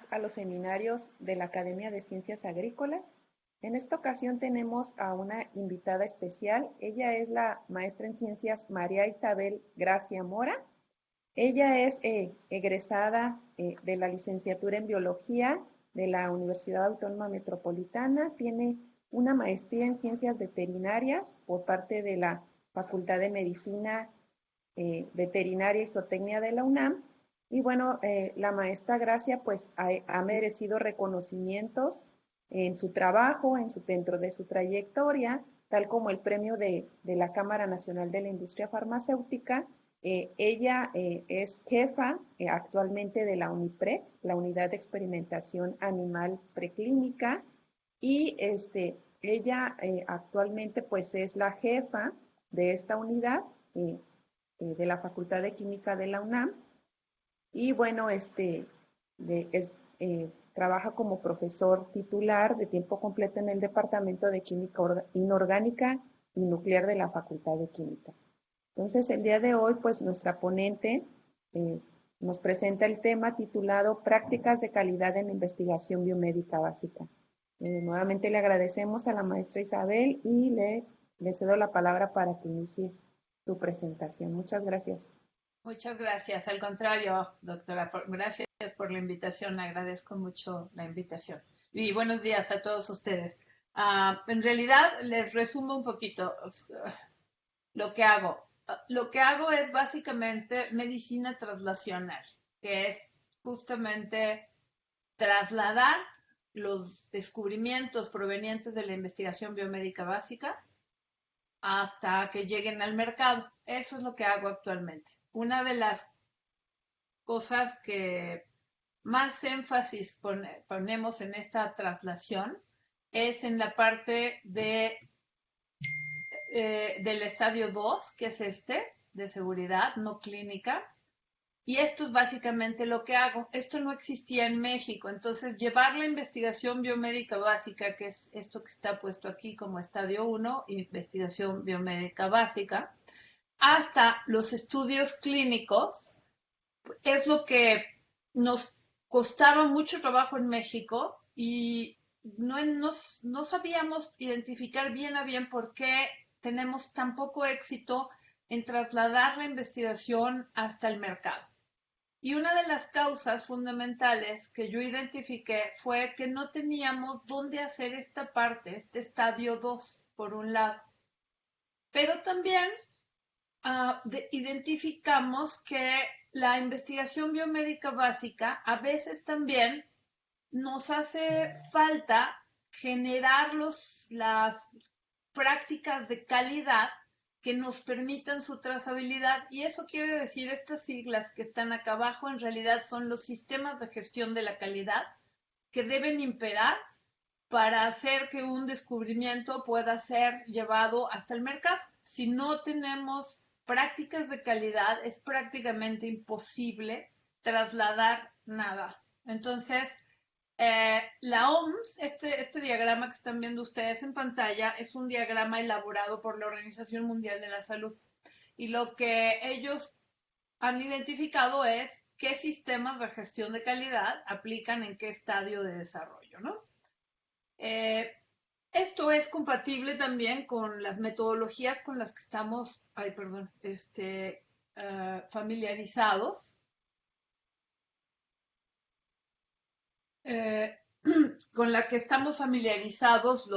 a los seminarios de la Academia de Ciencias Agrícolas. En esta ocasión tenemos a una invitada especial. Ella es la maestra en ciencias María Isabel Gracia Mora. Ella es egresada de la licenciatura en biología de la Universidad Autónoma Metropolitana. Tiene una maestría en ciencias veterinarias por parte de la Facultad de Medicina Veterinaria y Zootecnia de la UNAM. Y bueno, la maestra Gracia pues ha merecido reconocimientos en su trabajo, dentro de su trayectoria, tal como el premio de la Cámara Nacional de la Industria Farmacéutica. Ella es jefa actualmente de la UNIPREP, la Unidad de Experimentación Animal Preclínica, y ella actualmente pues es la jefa de esta unidad de la Facultad de Química de la UNAM. Y bueno, trabaja como profesor titular de tiempo completo en el Departamento de Química Inorgánica y Nuclear de la Facultad de Química. Entonces, el día de hoy, pues nuestra ponente nos presenta el tema titulado Prácticas de calidad en la investigación biomédica básica. Nuevamente le agradecemos a la maestra Isabel y le cedo la palabra para que inicie su presentación. Muchas gracias. Muchas gracias. Al contrario, doctora, gracias por la invitación. Agradezco mucho la invitación. Y buenos días a todos ustedes. En realidad, les resumo un poquito lo que hago. Lo que hago es básicamente medicina translacional, que es justamente trasladar los descubrimientos provenientes de la investigación biomédica básica hasta que lleguen al mercado. Eso es lo que hago actualmente. Una de las cosas que más énfasis ponemos en esta traslación es en la parte del estadio 2, que es de seguridad no clínica. Y esto es básicamente lo que hago. Esto no existía en México. Entonces, llevar la investigación biomédica básica, que es esto que está puesto aquí como estadio 1, investigación biomédica básica, hasta los estudios clínicos, es lo que nos costaba mucho trabajo en México y no sabíamos identificar bien a bien por qué tenemos tan poco éxito en trasladar la investigación hasta el mercado. Y una de las causas fundamentales que yo identifiqué fue que no teníamos dónde hacer esta parte, este estadio 2, por un lado. Pero también identificamos que la investigación biomédica básica a veces también nos hace falta generar las prácticas de calidad que nos permitan su trazabilidad, y eso quiere decir, estas siglas que están acá abajo en realidad son los sistemas de gestión de la calidad que deben imperar para hacer que un descubrimiento pueda ser llevado hasta el mercado. Si no tenemos prácticas de calidad, es prácticamente imposible trasladar nada. Entonces, la OMS, este diagrama que están viendo ustedes en pantalla, es un diagrama elaborado por la Organización Mundial de la Salud. Y lo que ellos han identificado es qué sistemas de gestión de calidad aplican en qué estadio de desarrollo, ¿no? Esto es compatible también con las metodologías con las que estamos, familiarizados. Con la que estamos familiarizados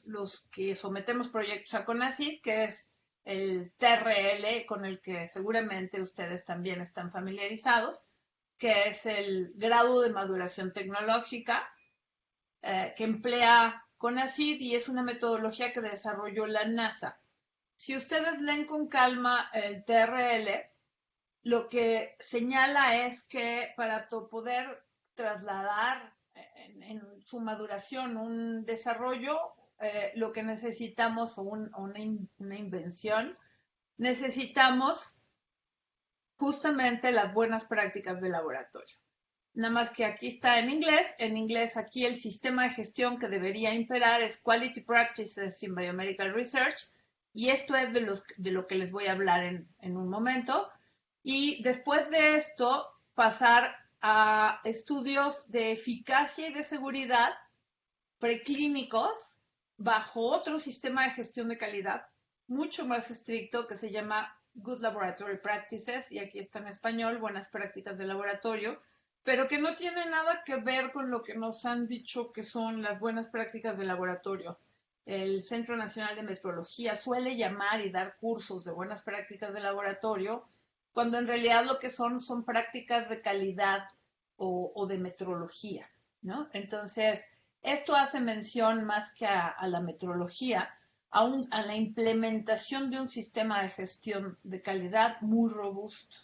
los que sometemos proyectos a CONACYT, que es el TRL, con el que seguramente ustedes también están familiarizados, que es el grado de maduración tecnológica que emplea CONACYT y es una metodología que desarrolló la NASA. Si ustedes leen con calma el TRL, lo que señala es que para poder trasladar en su maduración un desarrollo, lo que necesitamos, o una invención, necesitamos justamente las buenas prácticas de laboratorio. Nada más que aquí está en inglés aquí el sistema de gestión que debería imperar es Quality Practices in Biomedical Research, y esto es de lo que les voy a hablar en un momento. Y después de esto, pasar a estudios de eficacia y de seguridad preclínicos bajo otro sistema de gestión de calidad mucho más estricto que se llama Good Laboratory Practices, y aquí está en español, buenas prácticas de laboratorio, pero que no tiene nada que ver con lo que nos han dicho que son las buenas prácticas de laboratorio. El Centro Nacional de Metrología suele llamar y dar cursos de buenas prácticas de laboratorio, cuando en realidad lo que son prácticas de calidad o de metrología, ¿no? Entonces, esto hace mención más que a la metrología, a la implementación de un sistema de gestión de calidad muy robusto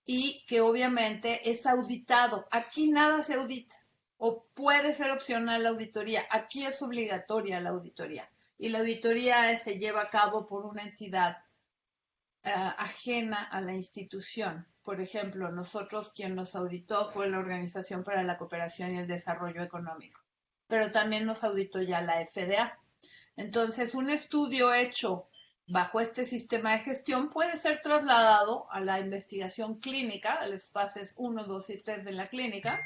y que obviamente es auditado. Aquí nada se audita o puede ser opcional la auditoría. Aquí es obligatoria la auditoría y la auditoría se lleva a cabo por una entidad ajena a la institución. Por ejemplo, nosotros quien nos auditó fue la Organización para la Cooperación y el Desarrollo Económico, pero también nos auditó ya la FDA. Entonces, un estudio hecho bajo este sistema de gestión puede ser trasladado a la investigación clínica, a las fases 1, 2 y 3 de la clínica,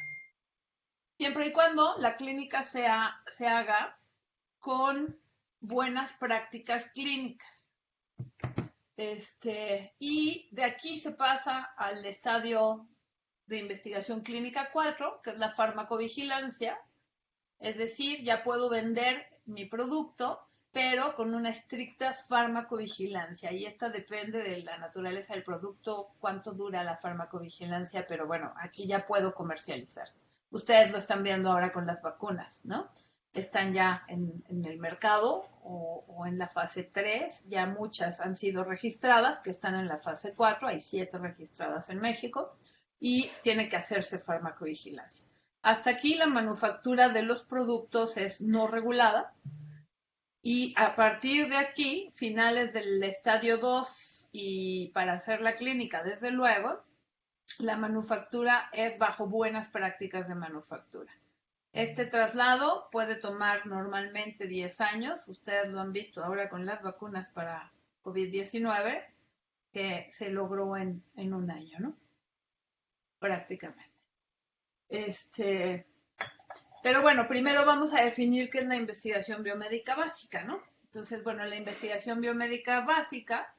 siempre y cuando la clínica se haga con buenas prácticas clínicas. Y de aquí se pasa al estadio de investigación clínica 4, que es la farmacovigilancia, es decir, ya puedo vender mi producto, pero con una estricta farmacovigilancia. Y esta depende de la naturaleza del producto, cuánto dura la farmacovigilancia, pero bueno, aquí ya puedo comercializar. Ustedes lo están viendo ahora con las vacunas, ¿no? Están ya en el mercado o en la fase 3, ya muchas han sido registradas, que están en la fase 4, hay 7 registradas en México, y tiene que hacerse farmacovigilancia. Hasta aquí la manufactura de los productos es no regulada y a partir de aquí, finales del estadio 2 y para hacer la clínica, desde luego, la manufactura es bajo buenas prácticas de manufactura. Este traslado puede tomar normalmente 10 años. Ustedes lo han visto ahora con las vacunas para COVID-19, que se logró en un año, ¿no? Prácticamente. Pero bueno, primero vamos a definir qué es la investigación biomédica básica, ¿no? Entonces, bueno, la investigación biomédica básica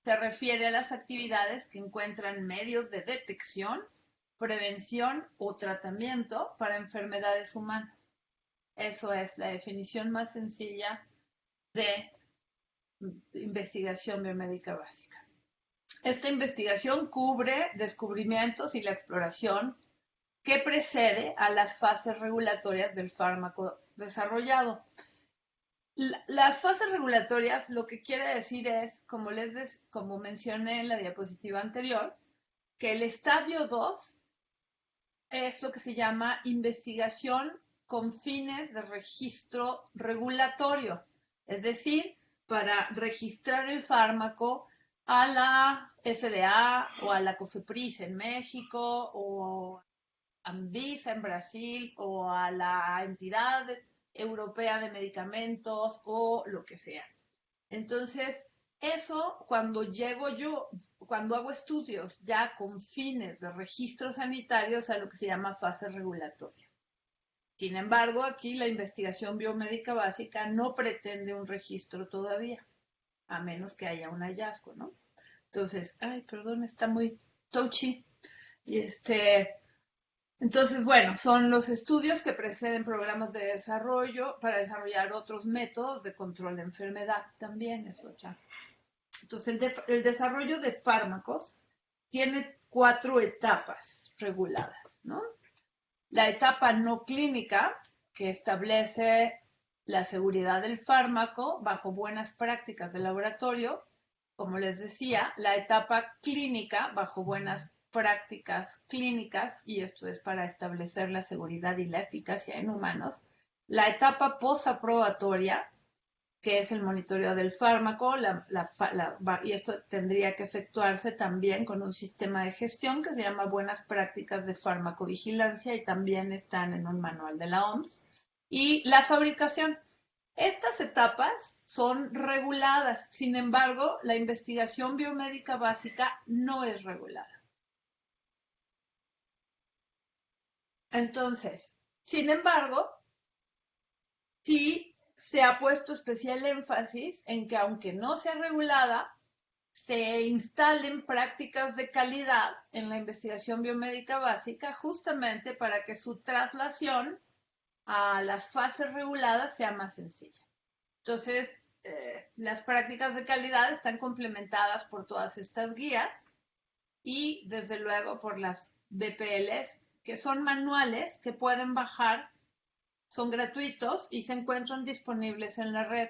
se refiere a las actividades que encuentran medios de detección, prevención o tratamiento para enfermedades humanas. Eso es la definición más sencilla de investigación biomédica básica. Esta investigación cubre descubrimientos y la exploración que precede a las fases regulatorias del fármaco desarrollado. Las fases regulatorias lo que quiere decir es, como mencioné en la diapositiva anterior, que el estadio 2 es lo que se llama investigación con fines de registro regulatorio, es decir, para registrar el fármaco a la FDA o a la COFEPRIS en México o Anvisa en Brasil o a la entidad europea de medicamentos o lo que sea. Entonces, eso cuando cuando hago estudios ya con fines de registro sanitario, es a lo que se llama fase regulatoria. Sin embargo, aquí la investigación biomédica básica no pretende un registro todavía, a menos que haya un hallazgo, ¿no? Entonces, perdón, está muy touchy. Y entonces, bueno, son los estudios que preceden programas de desarrollo para desarrollar otros métodos de control de enfermedad también, eso ya. Entonces, el desarrollo de fármacos tiene 4 etapas reguladas, ¿no? La etapa no clínica, que establece la seguridad del fármaco bajo buenas prácticas de laboratorio, como les decía, la etapa clínica bajo buenas prácticas clínicas, y esto es para establecer la seguridad y la eficacia en humanos. La etapa posaprobatoria, que es el monitoreo del fármaco, y esto tendría que efectuarse también con un sistema de gestión que se llama Buenas Prácticas de Farmacovigilancia y también están en un manual de la OMS. Y la fabricación. Estas etapas son reguladas, sin embargo, la investigación biomédica básica no es regulada. Entonces, sin embargo, sí se ha puesto especial énfasis en que aunque no sea regulada, se instalen prácticas de calidad en la investigación biomédica básica justamente para que su traslación a las fases reguladas sea más sencilla. Entonces, las prácticas de calidad están complementadas por todas estas guías y desde luego por las BPLs, que son manuales que pueden bajar, son gratuitos y se encuentran disponibles en la red.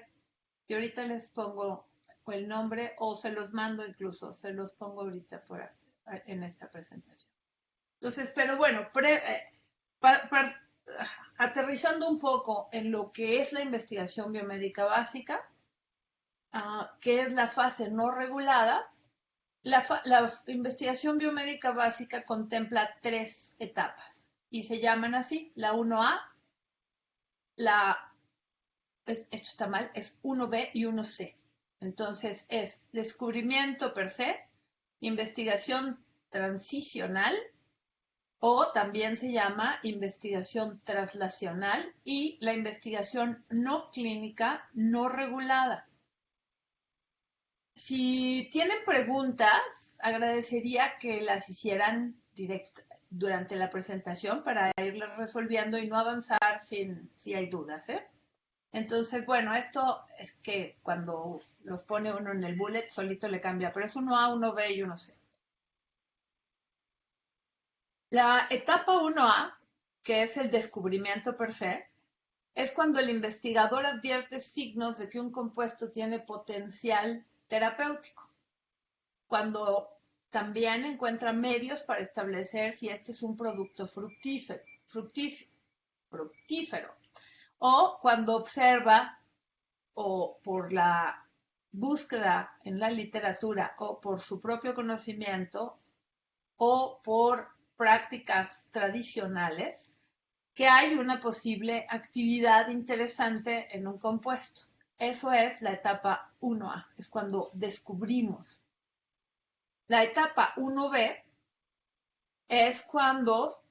Y ahorita les pongo el nombre o se los mando incluso, se los pongo ahorita en esta presentación. Entonces, pero bueno, aterrizando un poco en lo que es la investigación biomédica básica, que es la fase no regulada, la investigación biomédica básica contempla 3 etapas y se llaman así, la 1A, esto está mal, es 1B y 1C. Entonces es descubrimiento per se, investigación transicional o también se llama investigación traslacional y la investigación no clínica no regulada. Si tienen preguntas, agradecería que las hicieran durante la presentación para irlas resolviendo y no avanzar si hay dudas, ¿eh? Entonces, bueno, esto es que cuando los pone uno en el bullet solito le cambia, pero es 1A, 1B y 1C. La etapa 1A, que es el descubrimiento per se, es cuando el investigador advierte signos de que un compuesto tiene potencial terapéutico. Cuando también encuentra medios para establecer si este es un producto fructífero. O cuando observa o por la búsqueda en la literatura o por su propio conocimiento o por prácticas tradicionales que hay una posible actividad interesante en un compuesto. Eso es la etapa 1A, es cuando descubrimos. La etapa 1B es cuando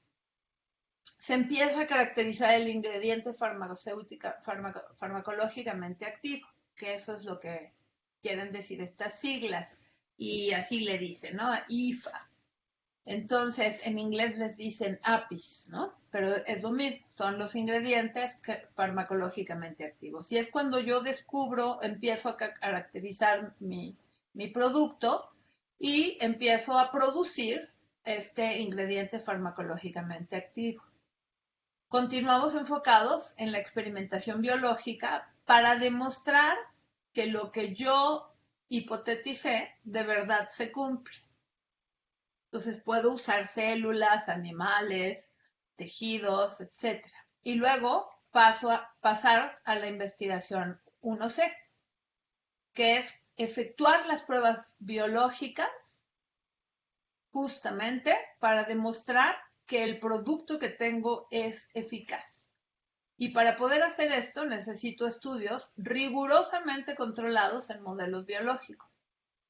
se empieza a caracterizar el ingrediente farmacológicamente activo, que eso es lo que quieren decir estas siglas, y así le dicen, ¿no? IFA. Entonces, en inglés les dicen APIs, ¿no? Pero es lo mismo, son los ingredientes farmacológicamente activos. Y es cuando yo descubro, empiezo a caracterizar mi producto y empiezo a producir este ingrediente farmacológicamente activo. Continuamos enfocados en la experimentación biológica para demostrar que lo que yo hipoteticé de verdad se cumple. Entonces puedo usar células, animales, tejidos, etc. Y luego pasar a la investigación 1C, que es efectuar las pruebas biológicas justamente para demostrar que el producto que tengo es eficaz. Y para poder hacer esto necesito estudios rigurosamente controlados en modelos biológicos,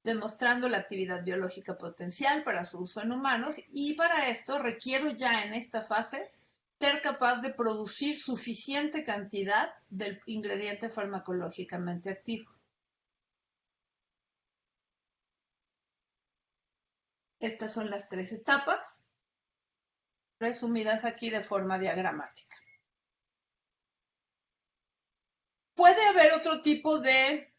demostrando la actividad biológica potencial para su uso en humanos, y para esto requiero ya en esta fase ser capaz de producir suficiente cantidad del ingrediente farmacológicamente activo. Estas son las 3 etapas, resumidas aquí de forma diagramática. Puede haber otro tipo de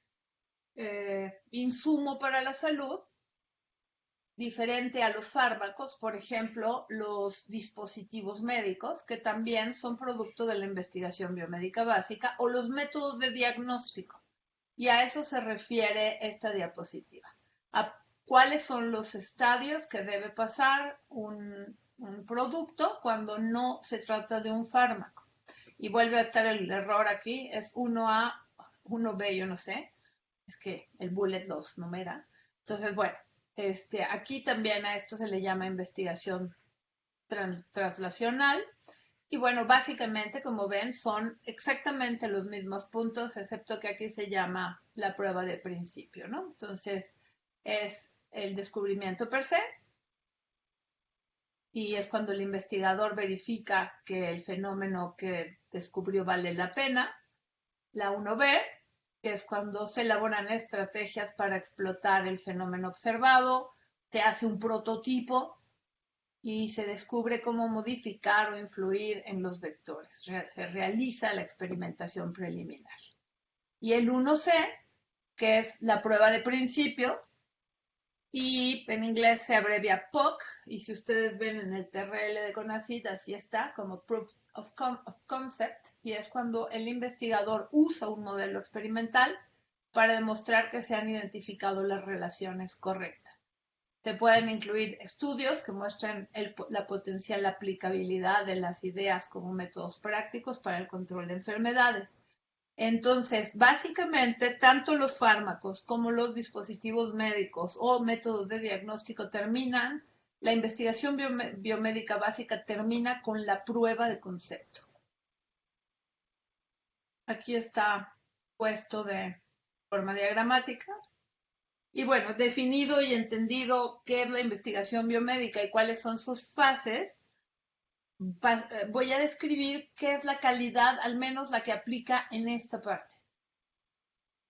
insumo para la salud diferente a los fármacos, por ejemplo, los dispositivos médicos, que también son producto de la investigación biomédica básica, o los métodos de diagnóstico. Y a eso se refiere esta diapositiva. A cuáles son los estadios que debe pasar un producto cuando no se trata de un fármaco. Y vuelve a estar el error aquí, es 1A, 1B y 1C. Es que el bullet los numera. Entonces, bueno, aquí también a esto se le llama investigación translacional. Y bueno, básicamente, como ven, son exactamente los mismos puntos, excepto que aquí se llama la prueba de principio, ¿no? Entonces, es el descubrimiento per se, y es cuando el investigador verifica que el fenómeno que descubrió vale la pena. La 1B, que es cuando se elaboran estrategias para explotar el fenómeno observado, se hace un prototipo y se descubre cómo modificar o influir en los vectores. Se realiza la experimentación preliminar. Y el 1C, que es la prueba de principio, y en inglés se abrevia POC, y si ustedes ven en el TRL de CONACYT, así está, como Proof of Concept, y es cuando el investigador usa un modelo experimental para demostrar que se han identificado las relaciones correctas. Se pueden incluir estudios que muestran la potencial aplicabilidad de las ideas como métodos prácticos para el control de enfermedades. Entonces, básicamente, tanto los fármacos como los dispositivos médicos o métodos de diagnóstico terminan, la investigación biomédica básica termina con la prueba de concepto. Aquí está puesto de forma diagramática. Y bueno, definido y entendido qué es la investigación biomédica y cuáles son sus fases, voy a describir qué es la calidad, al menos la que aplica en esta parte.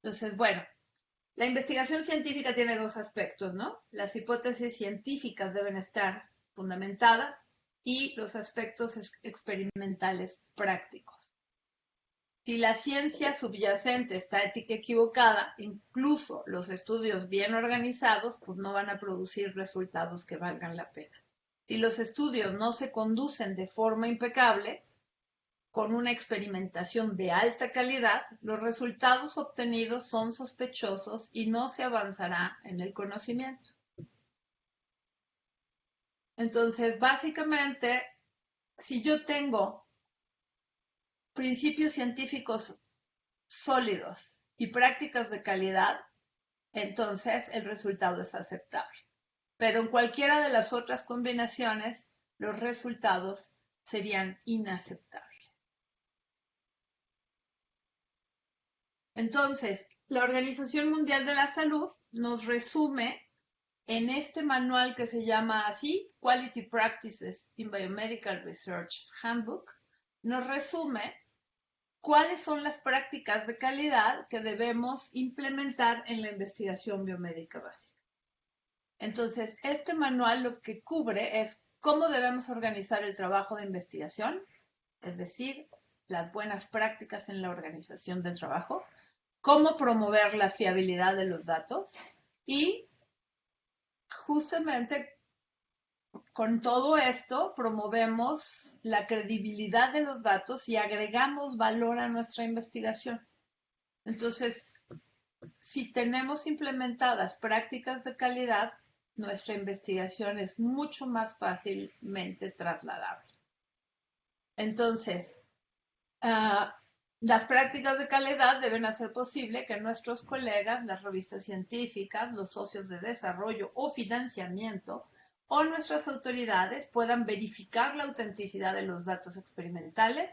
Entonces, bueno, la investigación científica tiene dos aspectos, ¿no? Las hipótesis científicas deben estar fundamentadas y los aspectos experimentales prácticos. Si la ciencia subyacente está equivocada, incluso los estudios bien organizados, pues no van a producir resultados que valgan la pena. Si los estudios no se conducen de forma impecable, con una experimentación de alta calidad, los resultados obtenidos son sospechosos y no se avanzará en el conocimiento. Entonces, básicamente, si yo tengo principios científicos sólidos y prácticas de calidad, entonces el resultado es aceptable. Pero en cualquiera de las otras combinaciones, los resultados serían inaceptables. Entonces, la Organización Mundial de la Salud nos resume en este manual que se llama así, Quality Practices in Biomedical Research Handbook, nos resume cuáles son las prácticas de calidad que debemos implementar en la investigación biomédica básica. Entonces, este manual lo que cubre es cómo debemos organizar el trabajo de investigación, es decir, las buenas prácticas en la organización del trabajo, cómo promover la fiabilidad de los datos y justamente con todo esto promovemos la credibilidad de los datos y agregamos valor a nuestra investigación. Entonces, si tenemos implementadas prácticas de calidad, nuestra investigación es mucho más fácilmente trasladable. Entonces, las prácticas de calidad deben hacer posible que nuestros colegas, las revistas científicas, los socios de desarrollo o financiamiento o nuestras autoridades puedan verificar la autenticidad de los datos experimentales,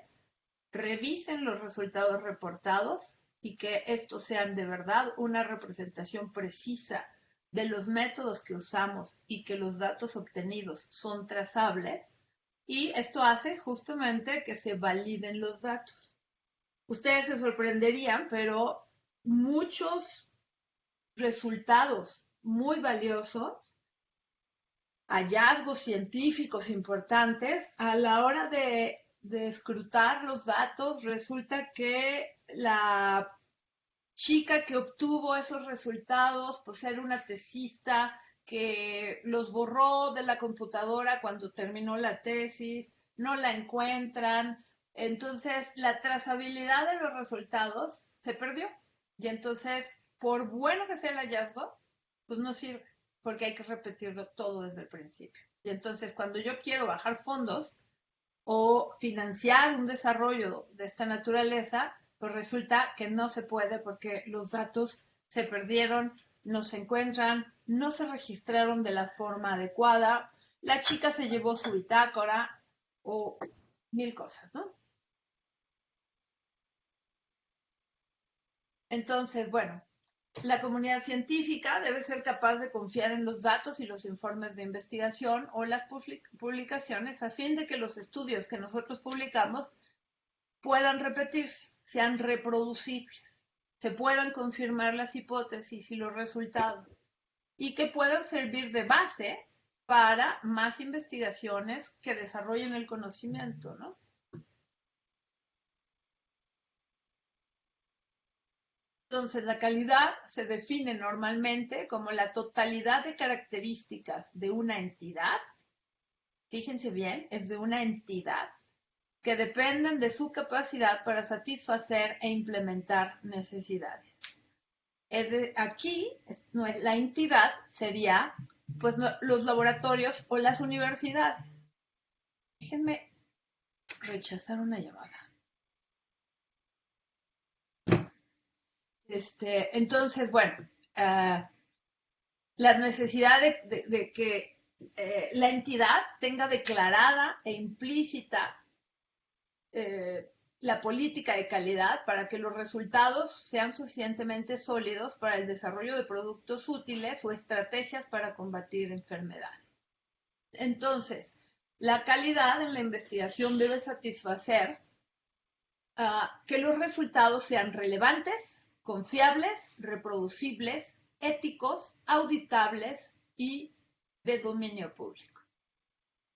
revisen los resultados reportados y que estos sean de verdad una representación precisa de los métodos que usamos y que los datos obtenidos son trazables. Y esto hace justamente que se validen los datos. Ustedes se sorprenderían, pero muchos resultados muy valiosos, hallazgos científicos importantes, a la hora de escrutar los datos, resulta que la chica que obtuvo esos resultados, pues era una tesista que los borró de la computadora cuando terminó la tesis, no la encuentran. Entonces, la trazabilidad de los resultados se perdió. Y entonces, por bueno que sea el hallazgo, pues no sirve, porque hay que repetirlo todo desde el principio. Y entonces, cuando yo quiero bajar fondos o financiar un desarrollo de esta naturaleza, pues resulta que no se puede porque los datos se perdieron, no se encuentran, no se registraron de la forma adecuada, la chica se llevó su bitácora o mil cosas, ¿no? Entonces, bueno, La comunidad científica debe ser capaz de confiar en los datos y los informes de investigación o las publicaciones a fin de que los estudios que nosotros publicamos puedan repetirse, sean reproducibles, se puedan confirmar las hipótesis y los resultados y que puedan servir de base para más investigaciones que desarrollen el conocimiento, ¿no? Entonces, la calidad se define normalmente como la totalidad de características de una entidad, fíjense bien, es de una entidad, que dependen de su capacidad para satisfacer e implementar necesidades. Aquí, la entidad sería pues, los laboratorios o las universidades. Déjenme rechazar una llamada. Entonces, bueno, la necesidad de que la entidad tenga declarada e implícita la política de calidad para que los resultados sean suficientemente sólidos para el desarrollo de productos útiles o estrategias para combatir enfermedades. Entonces, la calidad en la investigación debe satisfacer que los resultados sean relevantes, confiables, reproducibles, éticos, auditables y de dominio público.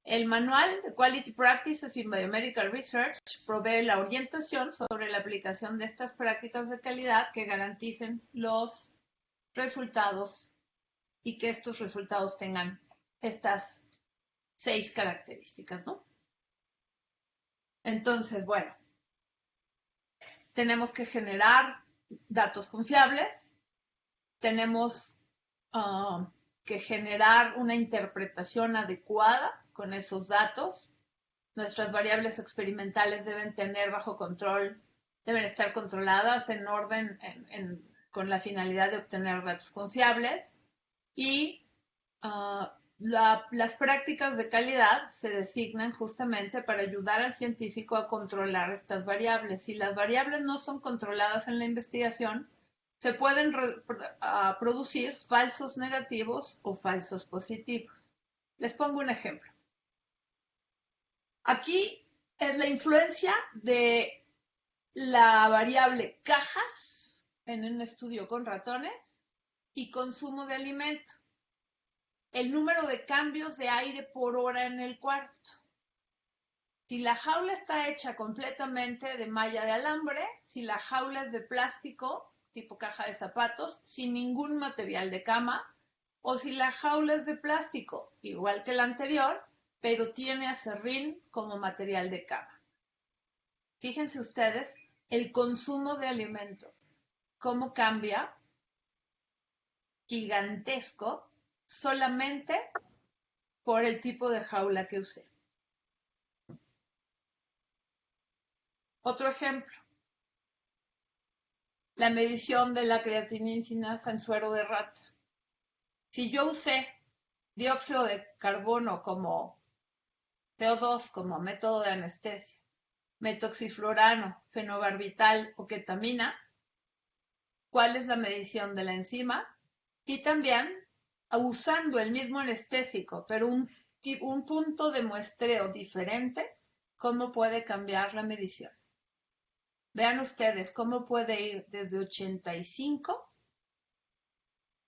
El manual de Quality Practices in Biomedical Research provee la orientación sobre la aplicación de estas prácticas de calidad que garanticen los resultados y que estos resultados tengan estas 6 características, ¿no? Entonces, bueno, tenemos que generar datos confiables, tenemos que generar una interpretación adecuada con esos datos. Nuestras variables experimentales deben tener bajo control, deben estar controladas en orden con la finalidad de obtener datos confiables y las prácticas de calidad se designan justamente para ayudar al científico a controlar estas variables. Si las variables no son controladas en la investigación, se pueden producir falsos negativos o falsos positivos. Les pongo un ejemplo. Aquí es la influencia de la variable cajas en un estudio con ratones y consumo de alimento. El número de cambios de aire por hora en el cuarto. Si la jaula está hecha completamente de malla de alambre, si la jaula es de plástico, tipo caja de zapatos, sin ningún material de cama, o si la jaula es de plástico, igual que la anterior, pero tiene aserrín como material de cama. Fíjense ustedes el consumo de alimento, cómo cambia gigantesco solamente por el tipo de jaula que usé. Otro ejemplo, la medición de la creatinina en suero de rata. Si yo usé dióxido de carbono como CO2 como método de anestesia, metoxiflorano, fenobarbital o ketamina, ¿cuál es la medición de la enzima? Y también, usando el mismo anestésico, pero un punto de muestreo diferente, ¿cómo puede cambiar la medición? Vean ustedes cómo puede ir desde 85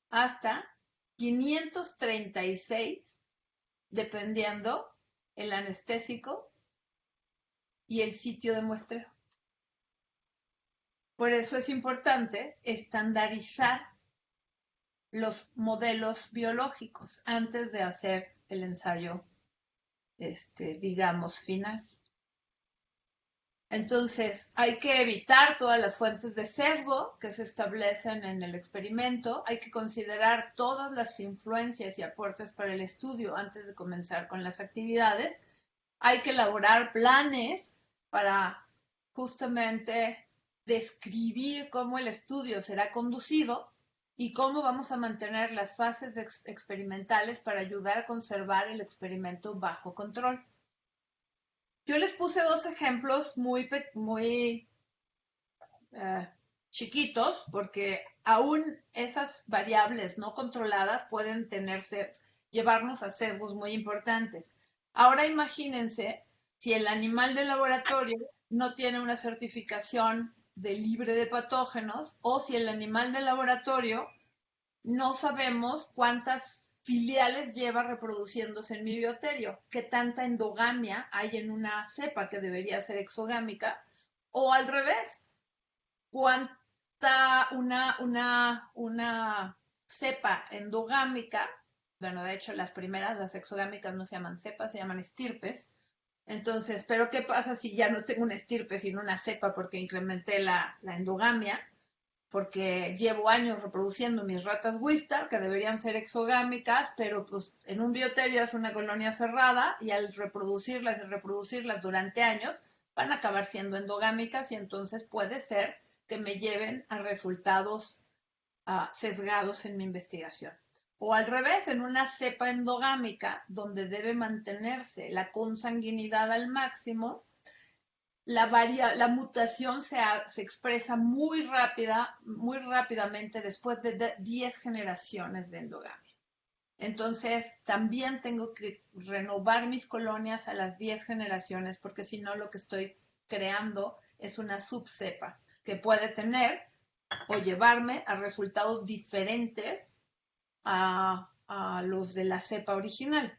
hasta 536, dependiendo el anestésico y el sitio de muestreo. Por eso es importante estandarizar los modelos biológicos antes de hacer el ensayo, digamos, final. Entonces, hay que evitar todas las fuentes de sesgo que se establecen en el experimento. Hay que considerar todas las influencias y aportes para el estudio antes de comenzar con las actividades. Hay que elaborar planes para justamente describir cómo el estudio será conducido y cómo vamos a mantener las fases experimentales para ayudar a conservar el experimento bajo control. Yo les puse 2 ejemplos muy chiquitos, porque aún esas variables no controladas pueden llevarnos a sesgos muy importantes. Ahora imagínense si el animal de laboratorio no tiene una certificación de libre de patógenos o si el animal de laboratorio no sabemos cuántas filiales lleva reproduciéndose en mi bioterio, qué tanta endogamia hay en una cepa que debería ser exogámica, o al revés, cuánta una cepa endogámica, bueno, de hecho las primeras, las exogámicas no se llaman cepas, se llaman estirpes. Entonces, pero ¿qué pasa si ya no tengo una estirpe, sino una cepa porque incrementé la endogamia? Porque llevo años reproduciendo mis ratas Wistar, que deberían ser exogámicas, pero pues en un bioterio es una colonia cerrada y al reproducirlas y reproducirlas durante años, van a acabar siendo endogámicas y entonces puede ser que me lleven a resultados sesgados en mi investigación. O al revés, en una cepa endogámica donde debe mantenerse la consanguinidad al máximo, la mutación se expresa muy rápidamente después de 10 generaciones de endogamia. Entonces, también tengo que renovar mis colonias a las 10 generaciones, porque si no, lo que estoy creando es una subcepa que puede tener o llevarme a resultados diferentes a los de la cepa original.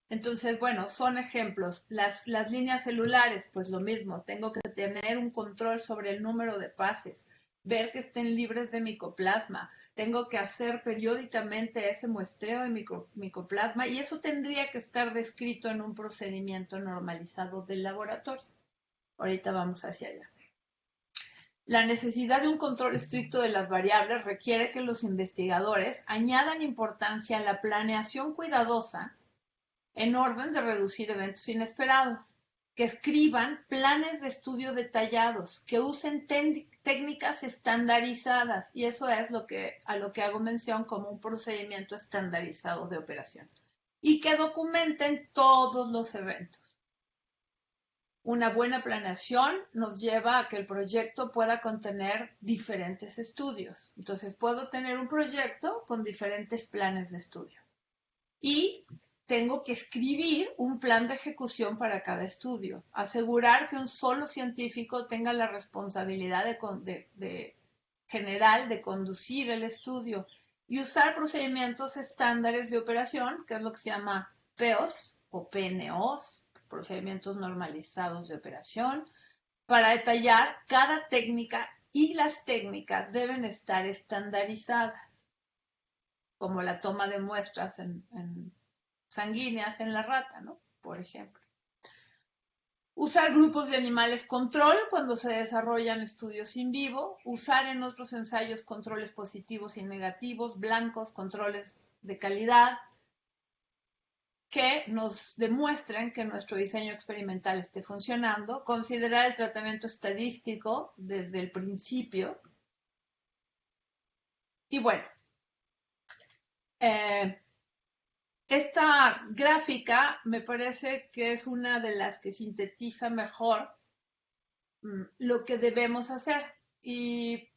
Entonces, bueno, son ejemplos. Las líneas celulares, pues lo mismo, tengo que tener un control sobre el número de pases, ver que estén libres de micoplasma, tengo que hacer periódicamente ese muestreo de micoplasma y eso tendría que estar descrito en un procedimiento normalizado del laboratorio. Ahorita vamos hacia allá. La necesidad de un control estricto de las variables requiere que los investigadores añadan importancia a la planeación cuidadosa en orden de reducir eventos inesperados, que escriban planes de estudio detallados, que usen técnicas estandarizadas, y eso es a lo que hago mención como un procedimiento estandarizado de operación, y que documenten todos los eventos. Una buena planeación nos lleva a que el proyecto pueda contener diferentes estudios. Entonces, puedo tener un proyecto con diferentes planes de estudio. Y tengo que escribir un plan de ejecución para cada estudio, asegurar que un solo científico tenga la responsabilidad general de conducir el estudio y usar procedimientos estándares de operación, que es lo que se llama PEOs o PNOs, procedimientos normalizados de operación, para detallar cada técnica y las técnicas deben estar estandarizadas, como la toma de muestras en sanguíneas en la rata, ¿no? Por ejemplo. Usar grupos de animales control cuando se desarrollan estudios in vivo. Usar en otros ensayos controles positivos y negativos, blancos, controles de calidad, que nos demuestren que nuestro diseño experimental esté funcionando. Considerar el tratamiento estadístico desde el principio. Y bueno, esta gráfica me parece que es una de las que sintetiza mejor lo que debemos hacer. Y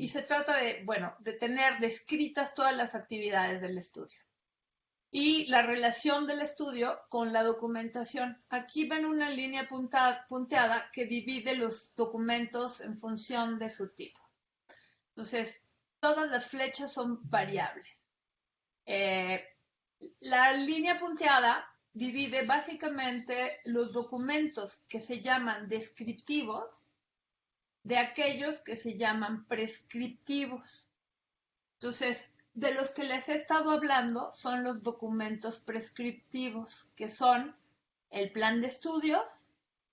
se trata de, bueno, de tener descritas todas las actividades del estudio y la relación del estudio con la documentación. Aquí ven una línea punteada que divide los documentos en función de su tipo. Entonces, todas las flechas son variables. La línea punteada divide básicamente los documentos que se llaman descriptivos de aquellos que se llaman prescriptivos. Entonces, de los que les he estado hablando son los documentos prescriptivos, que son el plan de estudios,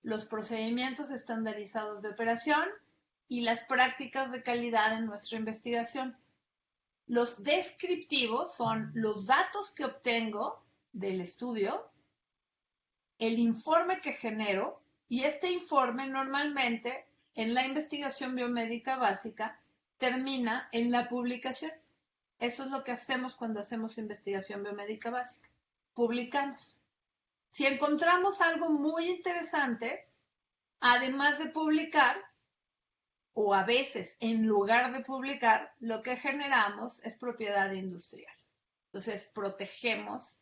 los procedimientos estandarizados de operación y las prácticas de calidad en nuestra investigación. Los descriptivos son los datos que obtengo del estudio, el informe que genero, y este informe normalmente en la investigación biomédica básica termina en la publicación. Eso es lo que hacemos cuando hacemos investigación biomédica básica. Publicamos. Si encontramos algo muy interesante, además de publicar, o a veces en lugar de publicar, lo que generamos es propiedad industrial. Entonces, protegemos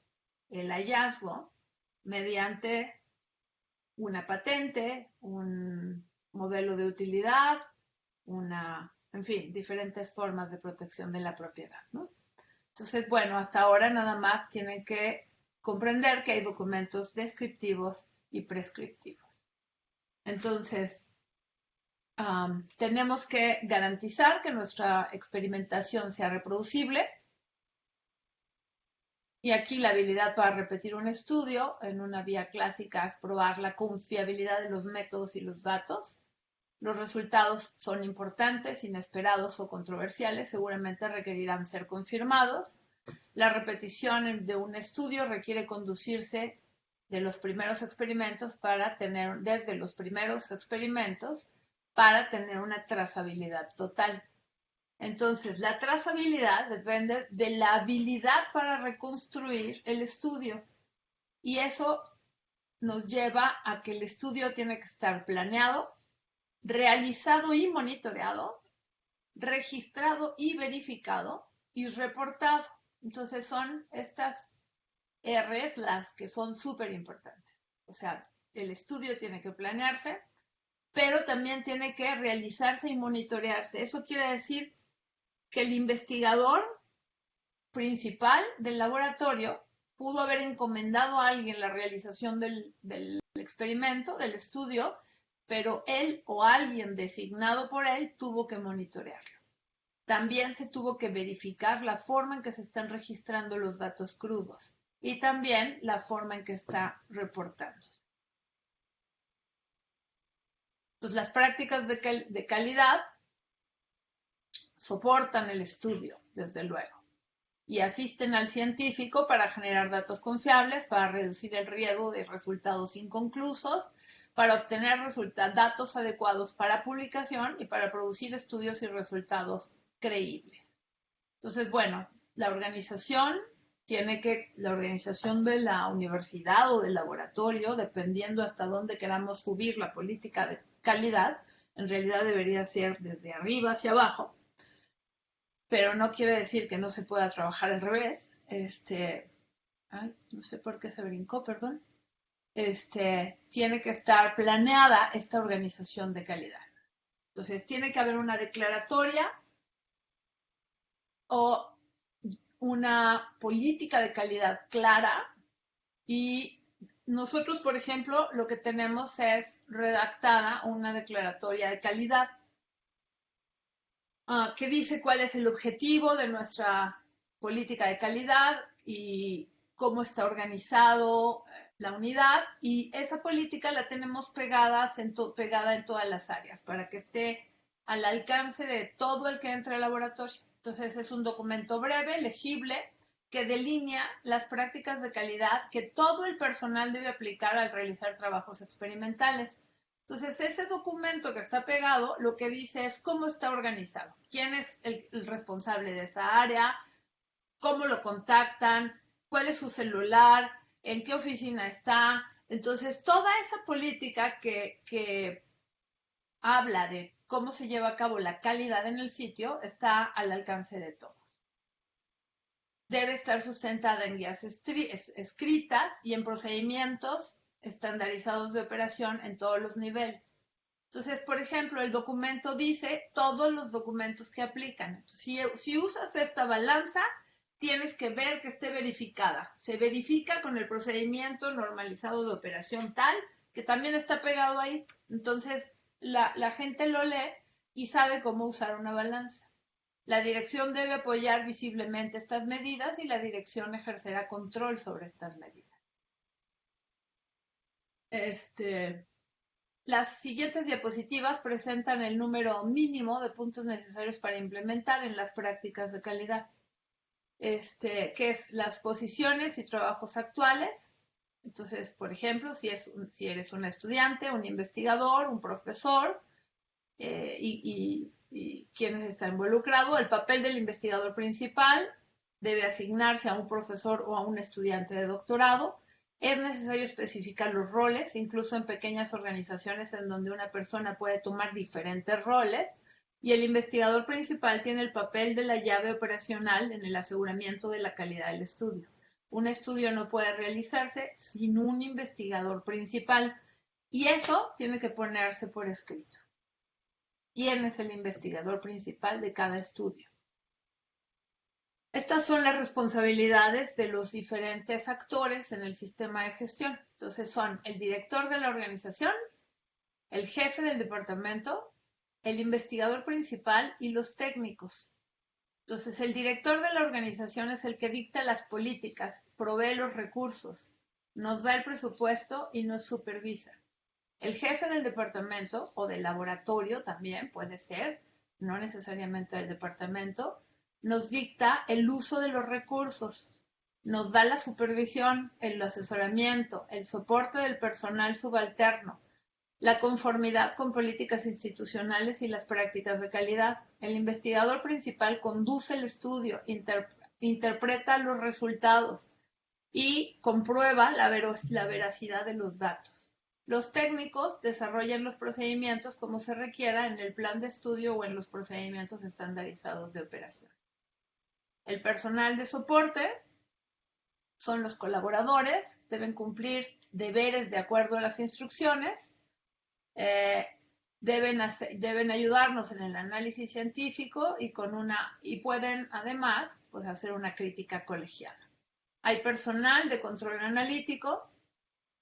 el hallazgo mediante una patente, un modelo de utilidad, en fin, diferentes formas de protección de la propiedad, ¿no? Entonces, bueno, hasta ahora nada más tienen que comprender que hay documentos descriptivos y prescriptivos. Entonces, tenemos que garantizar que nuestra experimentación sea reproducible. Y aquí la habilidad para repetir un estudio en una vía clásica es probar la confiabilidad de los métodos y los datos. Los resultados son importantes, inesperados o controversiales, seguramente requerirán ser confirmados. La repetición de un estudio requiere conducirse de los primeros experimentos desde los primeros experimentos para tener una trazabilidad total. Entonces, la trazabilidad depende de la habilidad para reconstruir el estudio. Y eso nos lleva a que el estudio tiene que estar planeado, realizado y monitoreado, registrado y verificado y reportado. Entonces, son estas R's las que son súper importantes. O sea, el estudio tiene que planearse, pero también tiene que realizarse y monitorearse. Eso quiere decir que el investigador principal del laboratorio pudo haber encomendado a alguien la realización del experimento, del estudio, pero él o alguien designado por él tuvo que monitorearlo. También se tuvo que verificar la forma en que se están registrando los datos crudos y también la forma en que está reportándose. Entonces, las prácticas de calidad soportan el estudio, desde luego, y asisten al científico para generar datos confiables, para reducir el riesgo de resultados inconclusos, para obtener datos adecuados para publicación y para producir estudios y resultados creíbles. Entonces, bueno, la organización de la universidad o del laboratorio, dependiendo hasta dónde queramos subir la política de calidad, en realidad debería ser desde arriba hacia abajo, pero no quiere decir que no se pueda trabajar al revés. No sé por qué se brincó, perdón. Tiene que estar planeada esta organización de calidad. Entonces, tiene que haber una declaratoria o una política de calidad clara y nosotros, por ejemplo, lo que tenemos es redactada una declaratoria de calidad que dice cuál es el objetivo de nuestra política de calidad y cómo está organizado la unidad, y esa política la tenemos pegada en todas las áreas para que esté al alcance de todo el que entre al laboratorio. Entonces es un documento breve, legible, que delinea las prácticas de calidad que todo el personal debe aplicar al realizar trabajos experimentales. Entonces, ese documento que está pegado, lo que dice es cómo está organizado, quién es el responsable de esa área, cómo lo contactan, cuál es su celular, en qué oficina está. Entonces, toda esa política que habla de cómo se lleva a cabo la calidad en el sitio está al alcance de todos. Debe estar sustentada en guías escritas y en procedimientos estandarizados de operación en todos los niveles. Entonces, por ejemplo, el documento dice todos los documentos que aplican. Si usas esta balanza, tienes que ver que esté verificada. Se verifica con el procedimiento normalizado de operación tal, que también está pegado ahí. Entonces, la gente lo lee y sabe cómo usar una balanza. La dirección debe apoyar visiblemente estas medidas y la dirección ejercerá control sobre estas medidas. Las siguientes diapositivas presentan el número mínimo de puntos necesarios para implementar en las prácticas de calidad, que es las posiciones y trabajos actuales. Entonces, por ejemplo, si eres un estudiante, un investigador, un profesor y quienes están involucrados, el papel del investigador principal debe asignarse a un profesor o a un estudiante de doctorado. Es necesario especificar los roles, incluso en pequeñas organizaciones en donde una persona puede tomar diferentes roles, y el investigador principal tiene el papel de la llave operacional en el aseguramiento de la calidad del estudio. Un estudio no puede realizarse sin un investigador principal, y eso tiene que ponerse por escrito. ¿Quién es el investigador principal de cada estudio? Estas son las responsabilidades de los diferentes actores en el sistema de gestión. Entonces son el director de la organización, el jefe del departamento, el investigador principal y los técnicos. Entonces el director de la organización es el que dicta las políticas, provee los recursos, nos da el presupuesto y nos supervisa. El jefe del departamento o del laboratorio también puede ser, no necesariamente del departamento, nos dicta el uso de los recursos, nos da la supervisión, el asesoramiento, el soporte del personal subalterno, la conformidad con políticas institucionales y las prácticas de calidad. El investigador principal conduce el estudio, interpreta los resultados y comprueba la veracidad de los datos. Los técnicos desarrollan los procedimientos como se requiera en el plan de estudio o en los procedimientos estandarizados de operación. El personal de soporte son los colaboradores, deben cumplir deberes de acuerdo a las instrucciones, deben ayudarnos en el análisis científico y pueden además pues, hacer una crítica colegiada. Hay personal de control analítico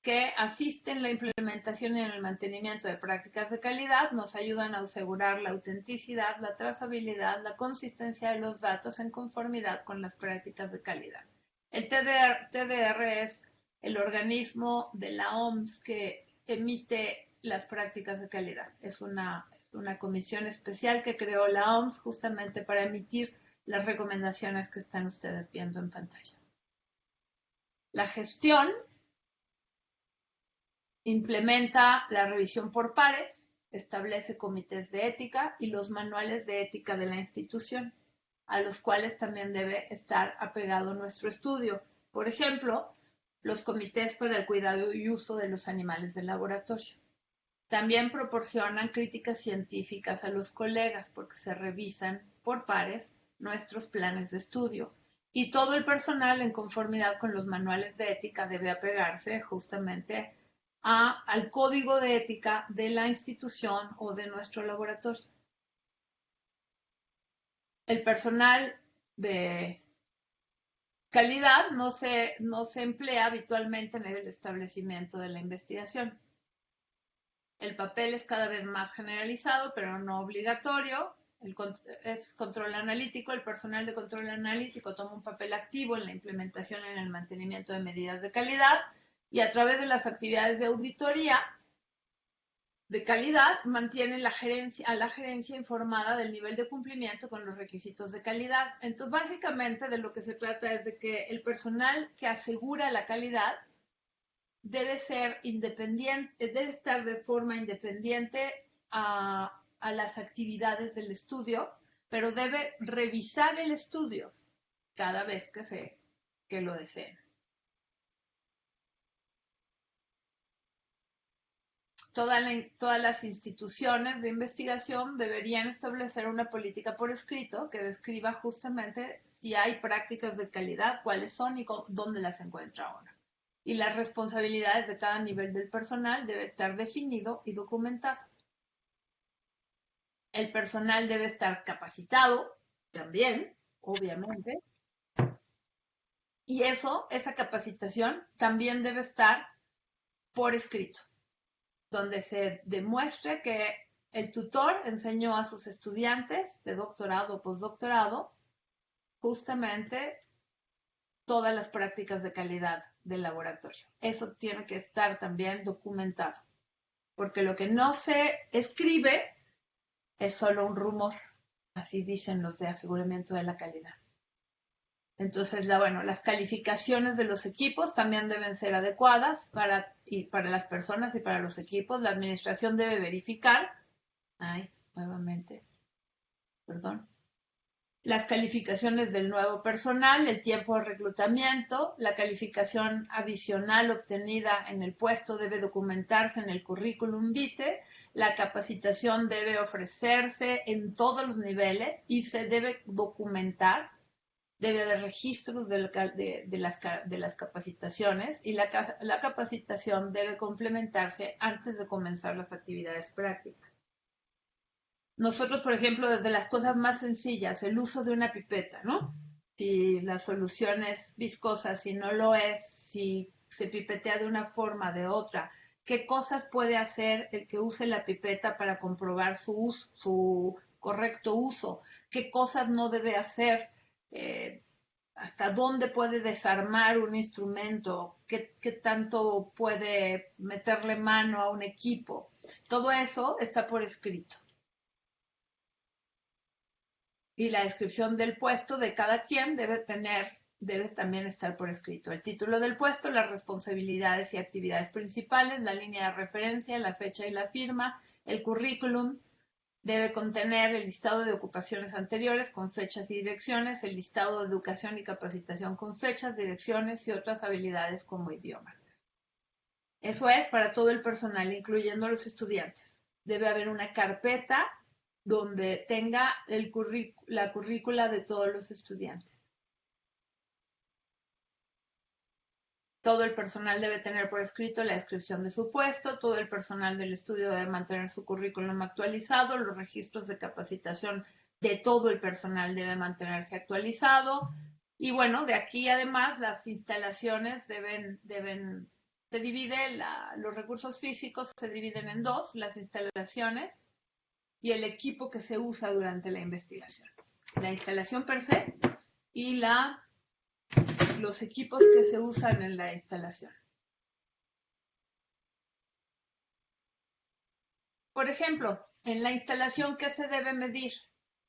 que asiste en la implementación y en el mantenimiento de prácticas de calidad, nos ayudan a asegurar la autenticidad, la trazabilidad, la consistencia de los datos en conformidad con las prácticas de calidad. El TDR es el organismo de la OMS que emite las prácticas de calidad. Es una comisión especial que creó la OMS justamente para emitir las recomendaciones que están ustedes viendo en pantalla. La gestión implementa la revisión por pares, establece comités de ética y los manuales de ética de la institución, a los cuales también debe estar apegado nuestro estudio. Por ejemplo, los comités para el cuidado y uso de los animales de laboratorio. También proporcionan críticas científicas a los colegas porque se revisan por pares nuestros planes de estudio. Y todo el personal, en conformidad con los manuales de ética, debe apegarse justamente al código de ética de la institución o de nuestro laboratorio. El personal de calidad no se emplea habitualmente en el establecimiento de la investigación. El papel es cada vez más generalizado, pero no obligatorio. Es control analítico. El personal de control analítico toma un papel activo en la implementación y en el mantenimiento de medidas de calidad y a través de las actividades de auditoría de calidad mantiene a la gerencia informada del nivel de cumplimiento con los requisitos de calidad. Entonces, básicamente de lo que se trata es de que el personal que asegura la calidad debe ser independiente, debe estar de forma independiente a las actividades del estudio, pero debe revisar el estudio cada vez que lo deseen. Todas las instituciones de investigación deberían establecer una política por escrito que describa justamente si hay prácticas de calidad, cuáles son y dónde las encuentra ahora. Y las responsabilidades de cada nivel del personal debe estar definido y documentado. El personal debe estar capacitado también, obviamente. Y esa capacitación también debe estar por escrito, donde se demuestre que el tutor enseñó a sus estudiantes de doctorado o postdoctorado justamente todas las prácticas de calidad del laboratorio. Eso tiene que estar también documentado, porque lo que no se escribe es solo un rumor, así dicen los de aseguramiento de la calidad. Entonces, las calificaciones de los equipos también deben ser adecuadas para las personas y para los equipos. La administración debe verificar. Nuevamente. Perdón. las calificaciones del nuevo personal, el tiempo de reclutamiento, la calificación adicional obtenida en el puesto debe documentarse en el currículum vitae, la capacitación debe ofrecerse en todos los niveles y se debe documentar, debe haber registros de las capacitaciones y la capacitación debe complementarse antes de comenzar las actividades prácticas. Nosotros, por ejemplo, desde las cosas más sencillas, el uso de una pipeta, ¿no? Si la solución es viscosa, si no lo es, si se pipetea de una forma, de otra, ¿qué cosas puede hacer el que use la pipeta para comprobar su correcto uso? ¿Qué cosas no debe hacer? ¿Hasta dónde puede desarmar un instrumento? ¿Qué tanto puede meterle mano a un equipo? Todo eso está por escrito. Y la descripción del puesto de cada quien debe también estar por escrito. El título del puesto, las responsabilidades y actividades principales, la línea de referencia, la fecha y la firma, el currículum debe contener el listado de ocupaciones anteriores con fechas y direcciones, el listado de educación y capacitación con fechas, direcciones y otras habilidades como idiomas. Eso es para todo el personal, incluyendo los estudiantes. Debe haber una carpeta donde tenga la currícula de todos los estudiantes. Todo el personal debe tener por escrito la descripción de su puesto, todo el personal del estudio debe mantener su currículum actualizado, los registros de capacitación de todo el personal deben mantenerse actualizado. Y bueno, de aquí además las instalaciones los recursos físicos se dividen en dos, las instalaciones y el equipo que se usa durante la investigación. La instalación per se y los equipos que se usan en la instalación. Por ejemplo, en la instalación, ¿qué se debe medir?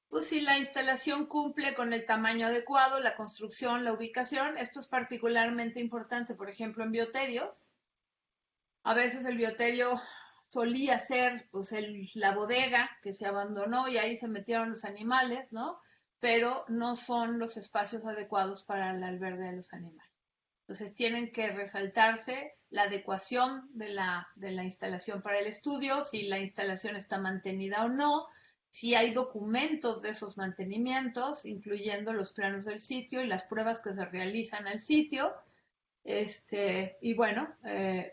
Pues si la instalación cumple con el tamaño adecuado, la construcción, la ubicación, esto es particularmente importante, por ejemplo, en bioterios. A veces el bioterio solía ser pues la bodega que se abandonó y ahí se metieron los animales, ¿no? Pero no son los espacios adecuados para el albergue de los animales. Entonces tienen que resaltarse la adecuación de la instalación para el estudio, si la instalación está mantenida o no, si hay documentos de esos mantenimientos, incluyendo los planos del sitio y las pruebas que se realizan al sitio. Y bueno,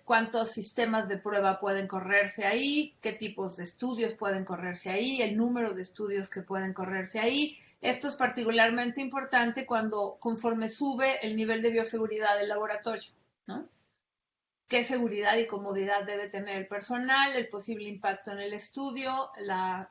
cuántos sistemas de prueba pueden correrse ahí, qué tipos de estudios pueden correrse ahí, el número de estudios que pueden correrse ahí. Esto es particularmente importante conforme sube el nivel de bioseguridad del laboratorio, ¿no? Qué seguridad y comodidad debe tener el personal, el posible impacto en el estudio,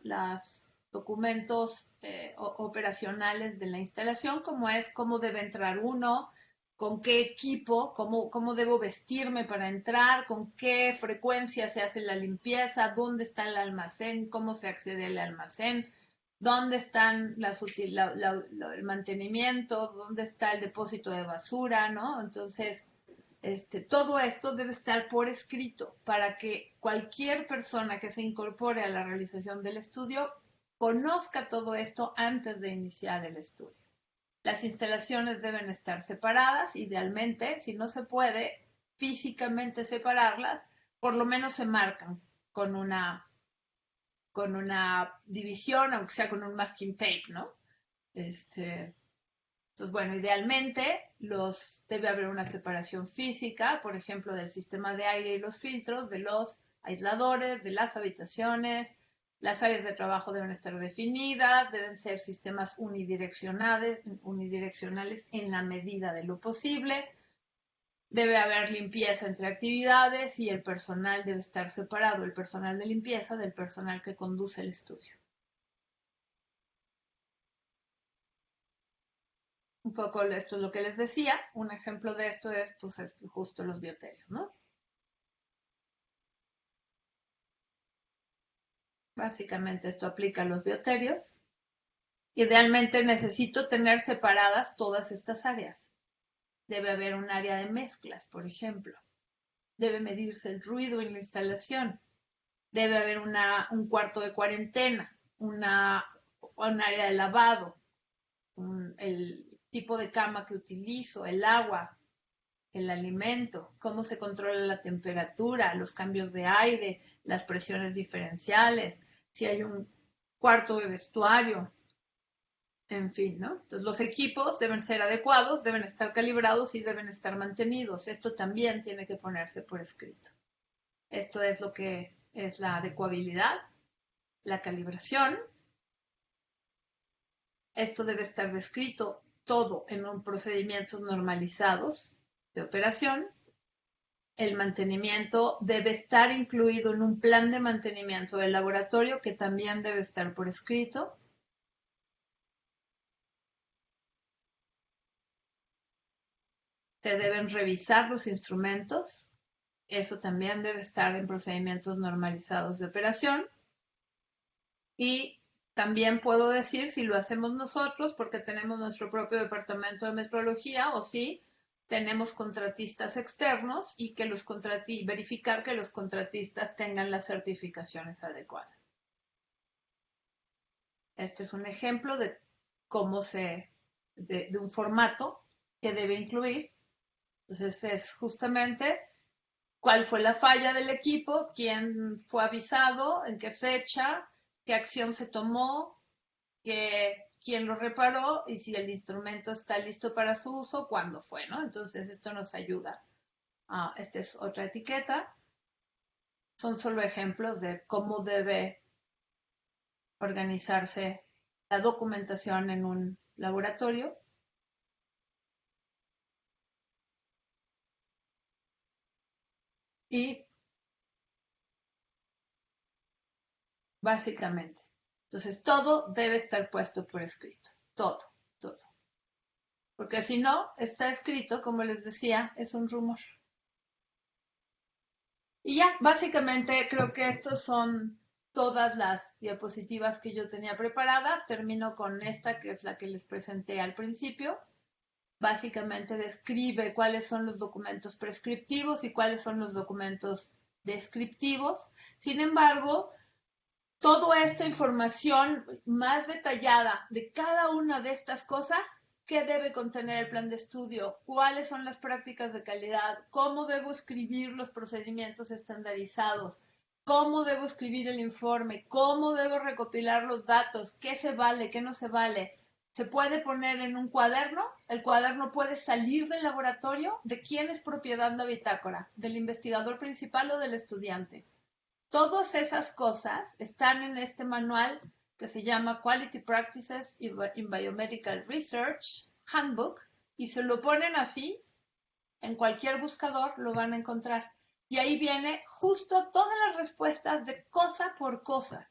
los documentos operacionales de la instalación, como es cómo debe entrar uno, con qué equipo, cómo debo vestirme para entrar, con qué frecuencia se hace la limpieza, dónde está el almacén, cómo se accede al almacén, dónde están el mantenimiento, dónde está el depósito de basura, ¿no? Entonces, todo esto debe estar por escrito para que cualquier persona que se incorpore a la realización del estudio conozca todo esto antes de iniciar el estudio. Las instalaciones deben estar separadas, idealmente, si no se puede físicamente separarlas, por lo menos se marcan con una división, aunque sea con un masking tape, ¿no? Entonces, bueno, idealmente debe haber una separación física, por ejemplo, del sistema de aire y los filtros, de los aisladores, de las habitaciones. Las áreas de trabajo deben estar definidas, deben ser sistemas unidireccionales en la medida de lo posible. Debe haber limpieza entre actividades y el personal debe estar separado, el personal de limpieza del personal que conduce el estudio. Un poco esto es lo que les decía. Un ejemplo de esto es justo los bioterios, ¿no? Básicamente esto aplica a los bioterios. Idealmente necesito tener separadas todas estas áreas. Debe haber un área de mezclas, por ejemplo. Debe medirse el ruido en la instalación. Debe haber un cuarto de cuarentena, un área de lavado, el tipo de cama que utilizo, el agua, el alimento, cómo se controla la temperatura, los cambios de aire, las presiones diferenciales, si hay un cuarto de vestuario, en fin, ¿no? Entonces, los equipos deben ser adecuados, deben estar calibrados y deben estar mantenidos. Esto también tiene que ponerse por escrito. Esto es lo que es la adecuabilidad, la calibración. Esto debe estar descrito todo en un procedimientos normalizados de operación. El mantenimiento debe estar incluido en un plan de mantenimiento del laboratorio que también debe estar por escrito. Se deben revisar los instrumentos. Eso también debe estar en procedimientos normalizados de operación. Y también puedo decir si lo hacemos nosotros porque tenemos nuestro propio departamento de metrología o si tenemos contratistas externos y que verificar que los contratistas tengan las certificaciones adecuadas. Este es un ejemplo de cómo de un formato que debe incluir. Entonces es justamente cuál fue la falla del equipo, quién fue avisado, en qué fecha, qué acción se tomó, quién lo reparó y si el instrumento está listo para su uso, cuándo fue, ¿no? Entonces esto nos ayuda. Esta es otra etiqueta. Son solo ejemplos de cómo debe organizarse la documentación en un laboratorio. Y básicamente, entonces todo debe estar puesto por escrito. Todo, todo. Porque si no, está escrito, como les decía, es un rumor. Y ya, básicamente creo que estos son todas las diapositivas que yo tenía preparadas. Termino con esta, que es la que les presenté al principio. Básicamente describe cuáles son los documentos prescriptivos y cuáles son los documentos descriptivos. Sin embargo, toda esta información más detallada de cada una de estas cosas, qué debe contener el plan de estudio, cuáles son las prácticas de calidad, cómo debo escribir los procedimientos estandarizados, cómo debo escribir el informe, cómo debo recopilar los datos, qué se vale, qué no se vale. Se puede poner en un cuaderno, el cuaderno puede salir del laboratorio. ¿De quién es propiedad la bitácora? ¿Del investigador principal o del estudiante? Todas esas cosas están en este manual que se llama Quality Practices in Biomedical Research Handbook y se lo ponen así, en cualquier buscador lo van a encontrar. Y ahí viene justo todas las respuestas de cosa por cosa.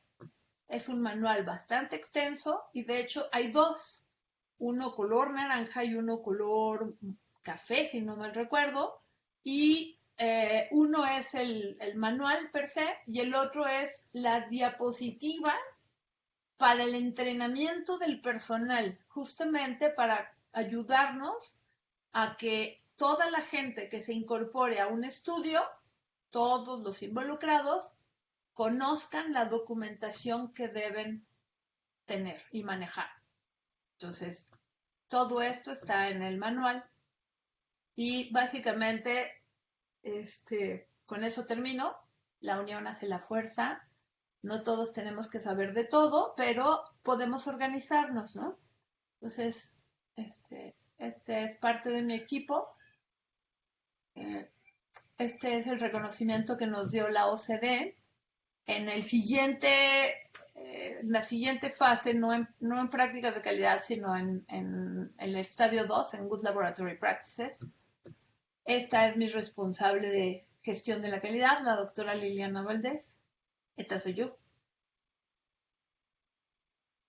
Es un manual bastante extenso y de hecho hay dos, uno color naranja y uno color café, si no mal recuerdo, y uno es el manual per se y el otro es la diapositiva para el entrenamiento del personal, justamente para ayudarnos a que toda la gente que se incorpore a un estudio, todos los involucrados, conozcan la documentación que deben tener y manejar. Entonces, todo esto está en el manual y básicamente con eso termino. La unión hace la fuerza. No todos tenemos que saber de todo, pero podemos organizarnos, ¿no? Entonces, este es parte de mi equipo. Este es el reconocimiento que nos dio la OCDE. En la siguiente fase, no en prácticas de calidad, sino en el estadio 2, en Good Laboratory Practices. Esta es mi responsable de gestión de la calidad, la doctora Liliana Valdés. Esta soy yo.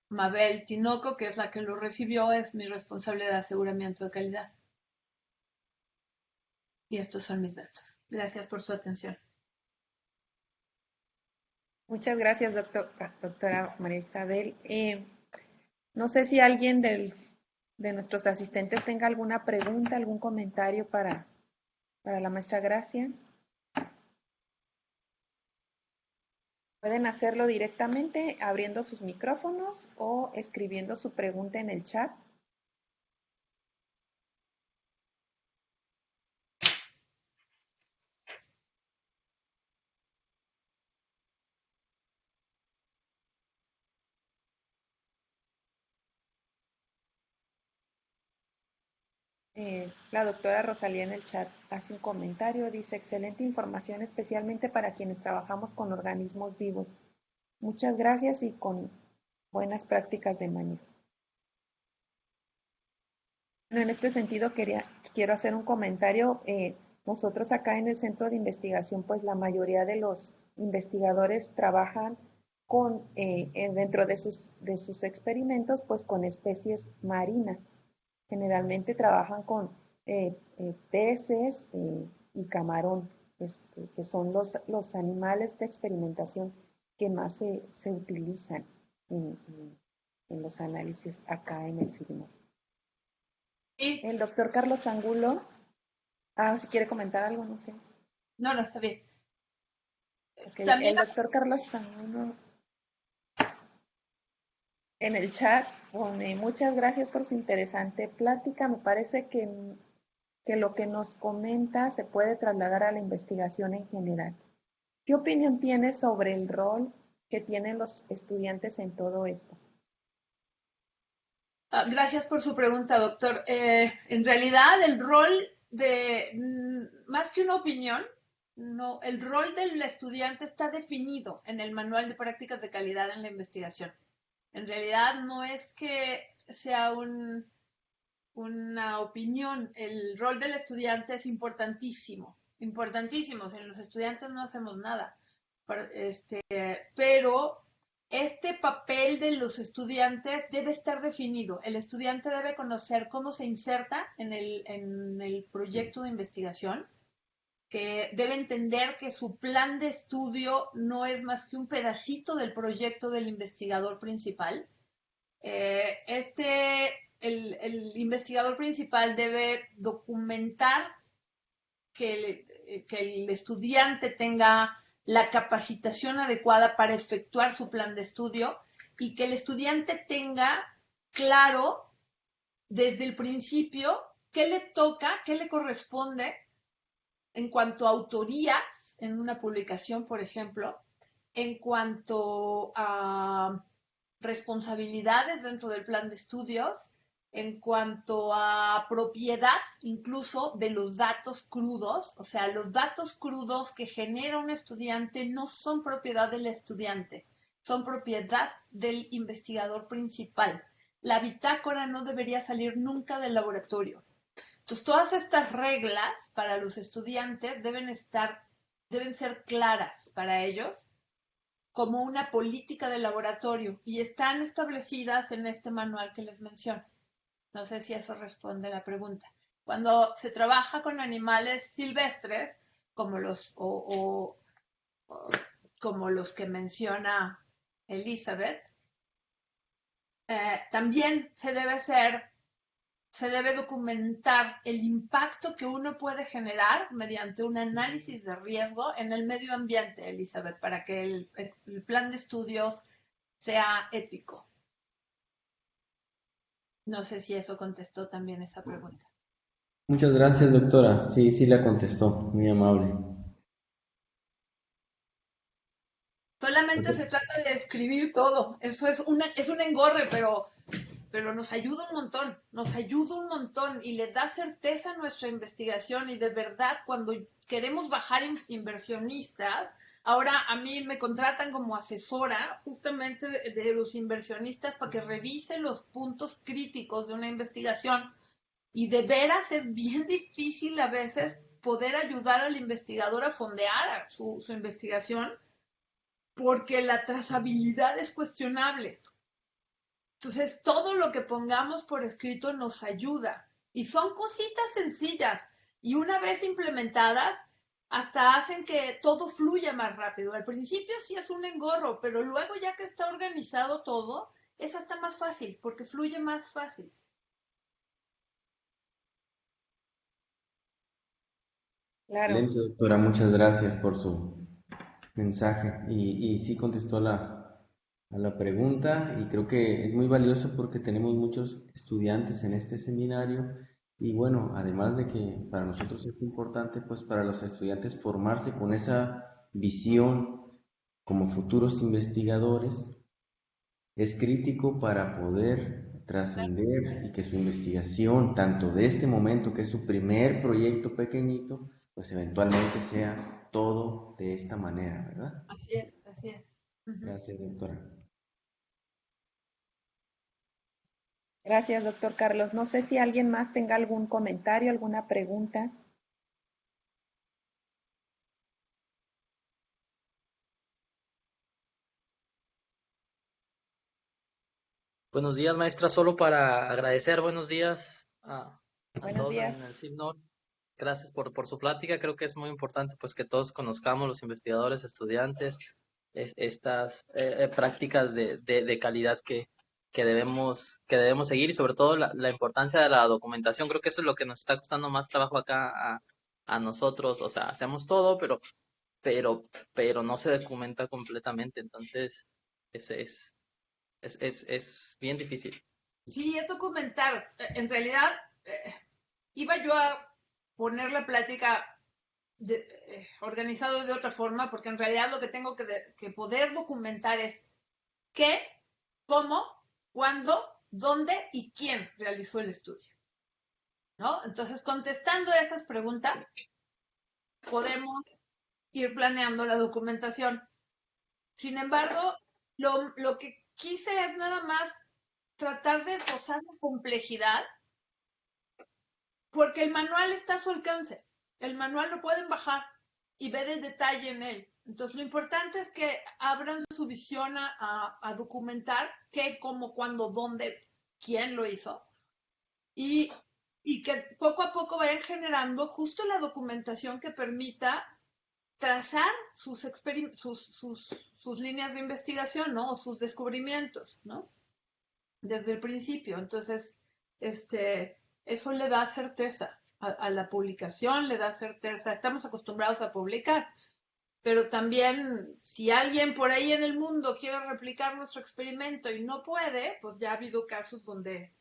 Mabel Tinoco, que es la que lo recibió, es mi responsable de aseguramiento de calidad. Y estos son mis datos. Gracias por su atención. Muchas gracias, doctora María Isabel. No sé si alguien de nuestros asistentes tenga alguna pregunta, algún comentario para la maestra Gracia. Pueden hacerlo directamente abriendo sus micrófonos o escribiendo su pregunta en el chat. La doctora Rosalía en el chat hace un comentario, dice, excelente información, especialmente para quienes trabajamos con organismos vivos. Muchas gracias y con buenas prácticas de manejo. Bueno, en este sentido quiero hacer un comentario. Nosotros acá en el centro de investigación, pues la mayoría de los investigadores trabajan dentro de sus experimentos, pues con especies marinas. Generalmente trabajan con peces y camarón, que son los animales de experimentación que más se utilizan en los análisis acá en el CIRMO. Sí. El doctor Carlos Angulo, si quiere comentar algo, no sé. No, está bien. Okay. También El doctor Carlos Angulo en el chat pone, muchas gracias por su interesante plática. Me parece que lo que nos comenta se puede trasladar a la investigación en general. ¿Qué opinión tiene sobre el rol que tienen los estudiantes en todo esto? Gracias por su pregunta, doctor. En realidad, el rol más que una opinión, no, el rol del estudiante está definido en el Manual de Prácticas de Calidad en la Investigación. En realidad, no es que sea una opinión. El rol del estudiante es importantísimo, importantísimo. Sin los estudiantes no hacemos nada. Pero este papel de los estudiantes debe estar definido. El estudiante debe conocer cómo se inserta en el proyecto de investigación, que debe entender que su plan de estudio no es más que un pedacito del proyecto del investigador principal. El investigador principal debe documentar que el estudiante tenga la capacitación adecuada para efectuar su plan de estudio y que el estudiante tenga claro desde el principio qué le toca, qué le corresponde en cuanto a autorías en una publicación, por ejemplo, en cuanto a responsabilidades dentro del plan de estudios, en cuanto a propiedad incluso de los datos crudos, o sea, los datos crudos que genera un estudiante no son propiedad del estudiante, son propiedad del investigador principal. La bitácora no debería salir nunca del laboratorio. Entonces, todas estas reglas para los estudiantes deben ser claras para ellos como una política de laboratorio y están establecidas en este manual que les menciono. No sé si eso responde a la pregunta. Cuando se trabaja con animales silvestres, como como los que menciona Elizabeth, también se debe documentar el impacto que uno puede generar mediante un análisis de riesgo en el medio ambiente, Elizabeth, para que el plan de estudios sea ético. No sé si eso contestó también esa pregunta. Muchas gracias, doctora. Sí, sí la contestó. Muy amable. Solamente se trata de escribir todo. Eso es un engorre, pero nos ayuda un montón y le da certeza a nuestra investigación y de verdad cuando queremos bajar inversionistas, ahora a mí me contratan como asesora justamente de los inversionistas para que revise los puntos críticos de una investigación y de veras es bien difícil a veces poder ayudar al investigador a fondear su investigación porque la trazabilidad es cuestionable. Entonces, todo lo que pongamos por escrito nos ayuda. Y son cositas sencillas. Y una vez implementadas, hasta hacen que todo fluya más rápido. Al principio sí es un engorro, pero luego ya que está organizado todo, es hasta más fácil, porque fluye más fácil. Claro. Excelente, doctora. Muchas gracias por su mensaje. Y sí contestó a la pregunta y creo que es muy valioso porque tenemos muchos estudiantes en este seminario y bueno, además de que para nosotros es importante, pues para los estudiantes formarse con esa visión como futuros investigadores, es crítico para poder trascender y que su investigación, tanto de este momento, que es su primer proyecto pequeñito, pues eventualmente sea todo de esta manera, ¿verdad? Así es, así es. Ujú. Gracias, doctora. Gracias, doctor Carlos. No sé si alguien más tenga algún comentario, alguna pregunta. Buenos días, maestra. Solo para agradecer, buenos días a Buenos todos días. en el CIPNOR. Gracias por su plática. Creo que es muy importante pues que todos conozcamos, los investigadores, estudiantes, estas prácticas de calidad que debemos seguir y sobre todo la importancia de la documentación. Creo que eso es lo que nos está costando más trabajo acá a nosotros. O sea, hacemos todo, pero no se documenta completamente. Entonces, ese es bien difícil. Sí, es documentar. En realidad, iba yo a poner la plática organizado de otra forma, porque en realidad lo que tengo que poder documentar es qué, cómo, cuándo, dónde y quién realizó el estudio, ¿no? Entonces, contestando esas preguntas, podemos ir planeando la documentación. Sin embargo, lo que quise es nada más tratar de esbozar la complejidad, porque el manual está a su alcance. El manual lo pueden bajar y ver el detalle en él. Entonces, lo importante es que abran su visión a documentar qué, cómo, cuándo, dónde, quién lo hizo. Y, y que poco a poco vayan generando justo la documentación que permita trazar sus líneas de investigación, ¿no? O sus descubrimientos, ¿no? Desde el principio. Entonces, eso le da certeza a la publicación, le da certeza. Estamos acostumbrados a publicar, pero también si alguien por ahí en el mundo quiere replicar nuestro experimento y no puede, pues ya ha habido casos donde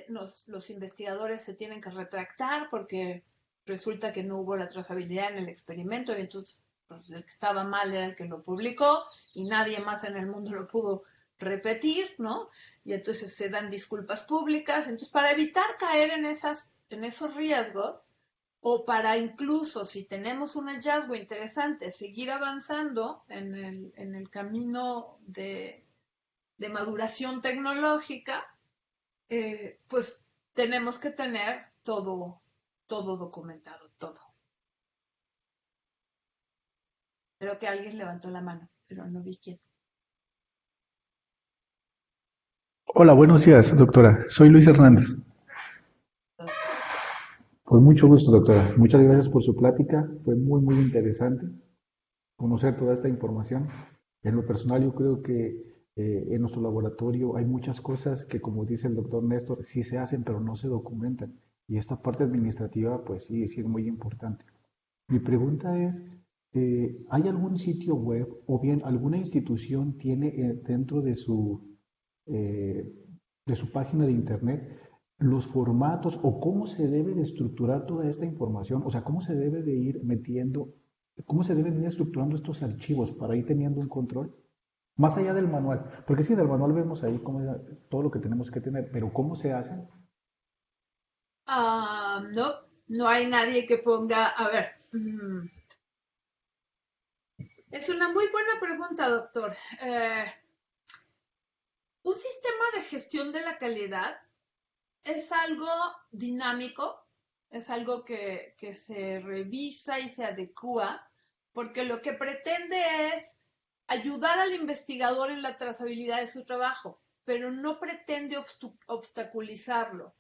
los investigadores se tienen que retractar porque resulta que no hubo la trazabilidad en el experimento y entonces pues, el que estaba mal era el que lo publicó y nadie más en el mundo lo pudo repetir, ¿no? Y entonces se dan disculpas públicas. Entonces, para evitar caer en esos riesgos, o para incluso, si tenemos un hallazgo interesante, seguir avanzando en el camino de maduración tecnológica, pues tenemos que tener todo documentado, todo. Creo que alguien levantó la mano, pero no vi quién. Hola, buenos días, doctora. Soy Luis Hernández. Pues mucho gusto, doctora. Muchas gracias por su plática. Fue muy, muy interesante conocer toda esta información. En lo personal, yo creo que en nuestro laboratorio hay muchas cosas que, como dice el doctor Néstor, sí se hacen, pero no se documentan. Y esta parte administrativa, pues sí, sí es muy importante. Mi pregunta es, ¿hay algún sitio web o bien alguna institución tiene dentro eh, de su página de internet los formatos o cómo se debe de estructurar toda esta información? O sea, ¿cómo se debe de ir metiendo, cómo se deben ir estructurando estos archivos para ir teniendo un control? Más allá del manual, porque sí, del manual vemos ahí todo lo que tenemos que tener, pero ¿cómo se hace? No, no hay nadie que ponga, a ver, es una muy buena pregunta, doctor. Un sistema de gestión de la calidad es algo dinámico, es algo que se revisa y se adecua, porque lo que pretende es ayudar al investigador en la trazabilidad de su trabajo, pero no pretende obstaculizarlo.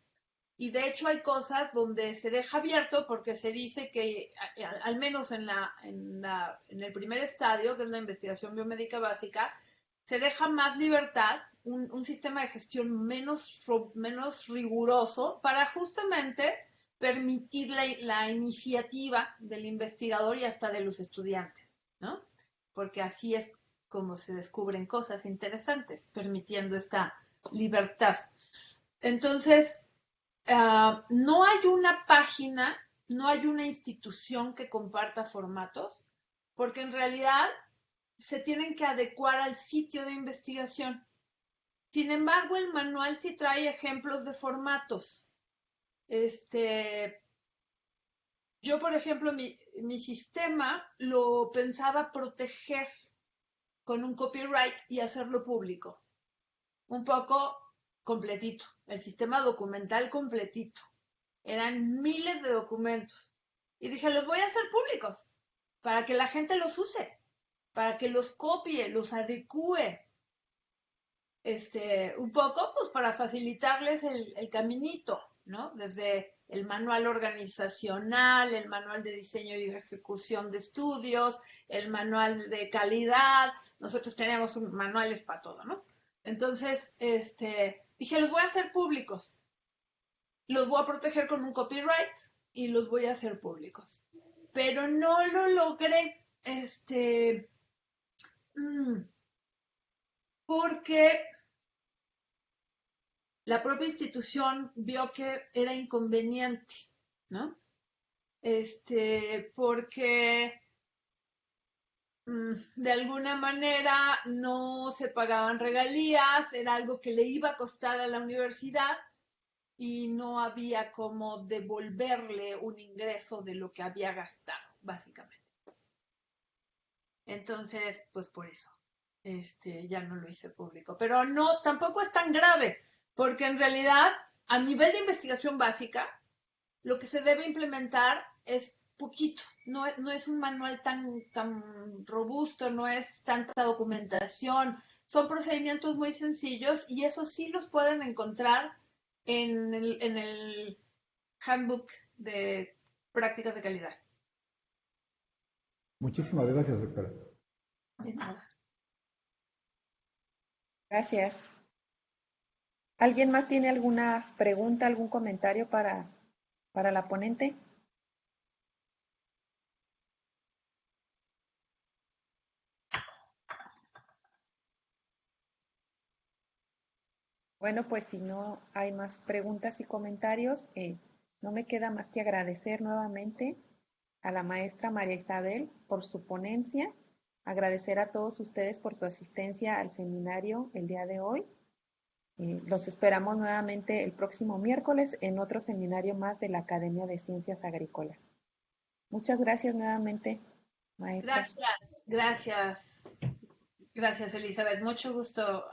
Y de hecho hay cosas donde se deja abierto porque se dice que, al menos en el primer estadio, que es la investigación biomédica básica, se deja más libertad, un sistema de gestión menos riguroso para justamente permitir la iniciativa del investigador y hasta de los estudiantes, ¿no? Porque así es como se descubren cosas interesantes, permitiendo esta libertad. Entonces, no hay una página, no hay una institución que comparta formatos, porque en realidad se tienen que adecuar al sitio de investigación. Sin embargo, el manual sí trae ejemplos de formatos. Yo, por ejemplo, mi sistema lo pensaba proteger con un copyright y hacerlo público. Un poco completito, el sistema documental completito. Eran miles de documentos. Y dije, los voy a hacer públicos para que la gente los use, para que los copie, los adecue. Un poco, pues para facilitarles el caminito, ¿no? Desde el manual organizacional, el manual de diseño y ejecución de estudios, el manual de calidad. Nosotros teníamos manuales para todo, ¿no? Entonces, dije, los voy a hacer públicos. Los voy a proteger con un copyright y los voy a hacer públicos. Pero no lo logré, porque la propia institución vio que era inconveniente, ¿no? Porque de alguna manera no se pagaban regalías, era algo que le iba a costar a la universidad y no había cómo devolverle un ingreso de lo que había gastado, básicamente. Entonces, pues por eso, ya no lo hice público. Pero no, tampoco es tan grave, porque en realidad, a nivel de investigación básica, lo que se debe implementar es poquito. No es un manual tan robusto, no es tanta documentación. Son procedimientos muy sencillos y eso sí los pueden encontrar en el handbook de prácticas de calidad. Muchísimas gracias, doctora. De nada. Gracias. ¿Alguien más tiene alguna pregunta, algún comentario para la ponente? Bueno, pues si no hay más preguntas y comentarios, no me queda más que agradecer nuevamente a la maestra María Isabel por su ponencia, agradecer a todos ustedes por su asistencia al seminario el día de hoy. Los esperamos nuevamente el próximo miércoles en otro seminario más de la Academia de Ciencias Agrícolas. Muchas gracias nuevamente, maestra. Gracias, Elizabeth. Mucho gusto